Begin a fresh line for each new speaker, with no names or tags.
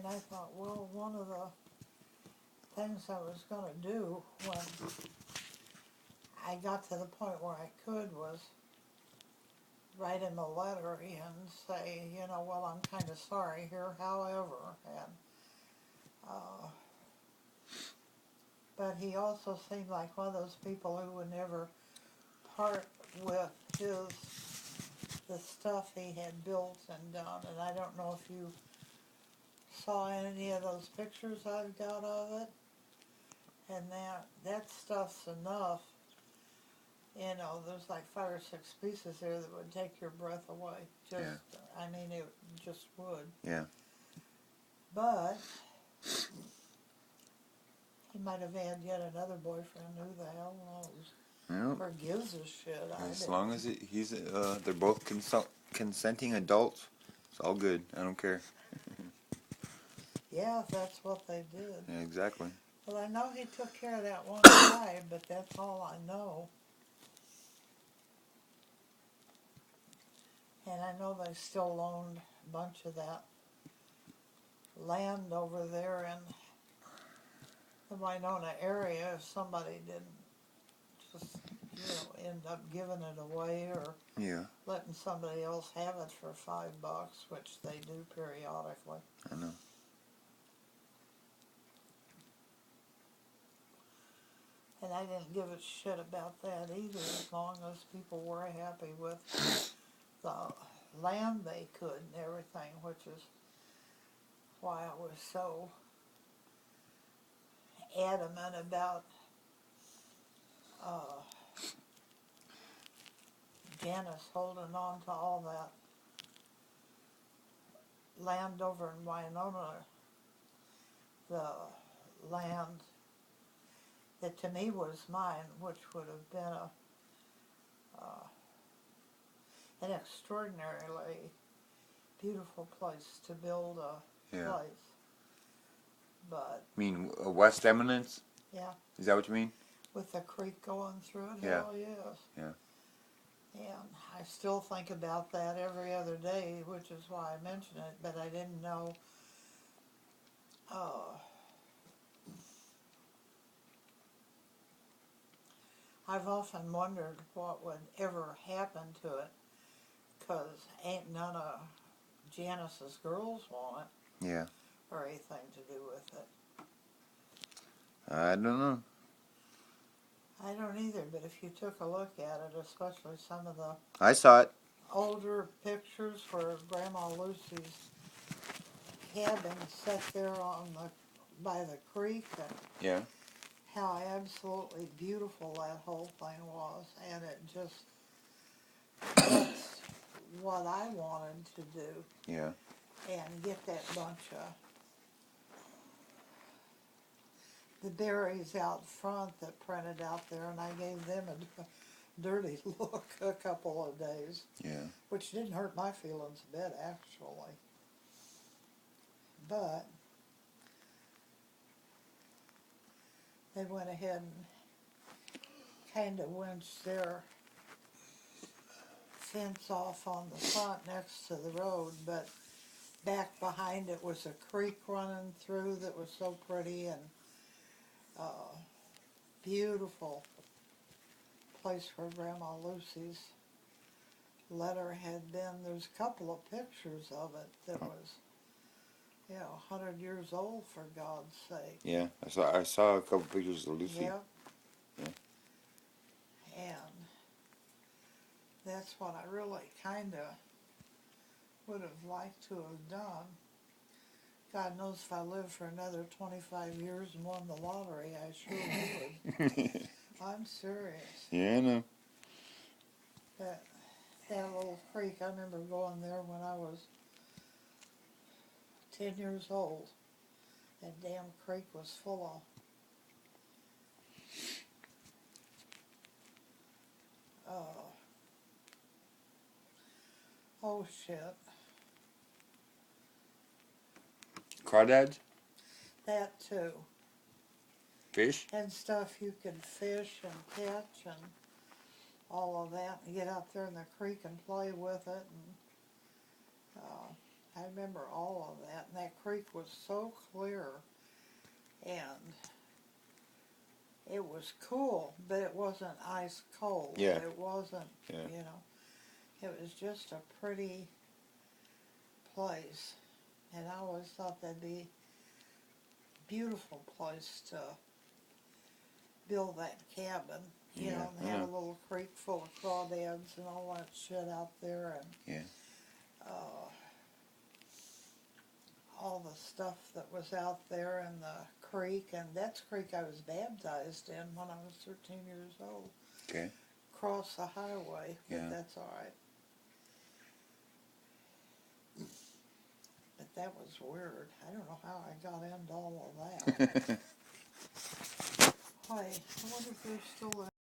And I thought, well, one of the things I was going to do when I got to the point where I could was write him a letter and say, you know, well, I'm kind of sorry here, however, and but he also seemed like one of those people who would never part with the stuff he had built and done. And I don't know if you saw any of those pictures I've got of it. And that stuff's enough. You know, there's like 5 or 6 pieces there that would take your breath away. Just,
Yeah.
I mean, it just would.
Yeah.
But he might have had yet another boyfriend. Who the hell knows?
Well,
Or gives a shit.
as long as they're both consenting adults, it's all good. I don't care.
Yeah, if that's what they did.
Yeah, exactly.
Well, I know he took care of that one guy, but that's all I know. And I know they still owned a bunch of that land over there in the Winona area if somebody didn't just, end up giving it away or
Yeah,
letting somebody else have it for $5, which they do periodically.
I know.
And I didn't give a shit about that either, as long as people were happy with the land they could and everything, which is why I was so adamant about Janice holding on to all that land over in Winona, the land that to me was mine, which would have been an extraordinarily beautiful place to build a
Yeah.
place. But
You mean West Eminence?
yeah,
Is that what you mean?
with the creek going through it,
Yeah.
hell yes.
Yeah.
And I still think about that every other day, which is why I mention it, but I didn't know I've often wondered what would ever happen to it, because ain't none of Janice's girls want it
Yeah.
or anything to do with it.
I don't know.
I don't either, but if you took a look at it, especially some of the
I saw it.
older pictures where Grandma Lucy's cabin sat there by the creek, and
Yeah.
how absolutely beautiful that whole thing was, and it just, that's what I wanted to do,
Yeah.
and get that bunch of the berries out front that printed out there, and I gave them a dirty look a couple of days,
Yeah.
which didn't hurt my feelings a bit, actually. But they went ahead and kind of winched their fence off on the front next to the road, but back behind it was a creek running through that was so pretty, and beautiful place where Grandma Lucy's letter had been. There's a couple of pictures of it that was, 100 years old, for God's sake.
Yeah. I saw a couple pictures of Lucy.
Yep.
Yeah.
And that's what I really kind of would have liked to have done. God knows if I lived for another 25 years and won the lottery, I sure would. I'm serious.
Yeah, I know.
That little creek, I remember going there when I was 10 years old. That damn creek was full of, oh shit,
Crawdads?
that too.
Fish?
And stuff you could fish and catch and all of that, and get out there in the creek and play with it. And I remember all of that, and that creek was so clear, and it was cool, but it wasn't ice cold.
Yeah.
It wasn't,
Yeah.
you know, it was just a pretty place, and I always thought that'd be a beautiful place to build that cabin, you
Yeah,
know, and have a little creek full of crawdads and all that shit out there, and
Yeah.
all the stuff that was out there in the creek, and that's the creek I was baptized in when I was 13 years old.
Okay.
Across the highway, but
Yeah.
that's all right. But that was weird. I don't know how I got into all of that. Hey, I wonder if they're still there.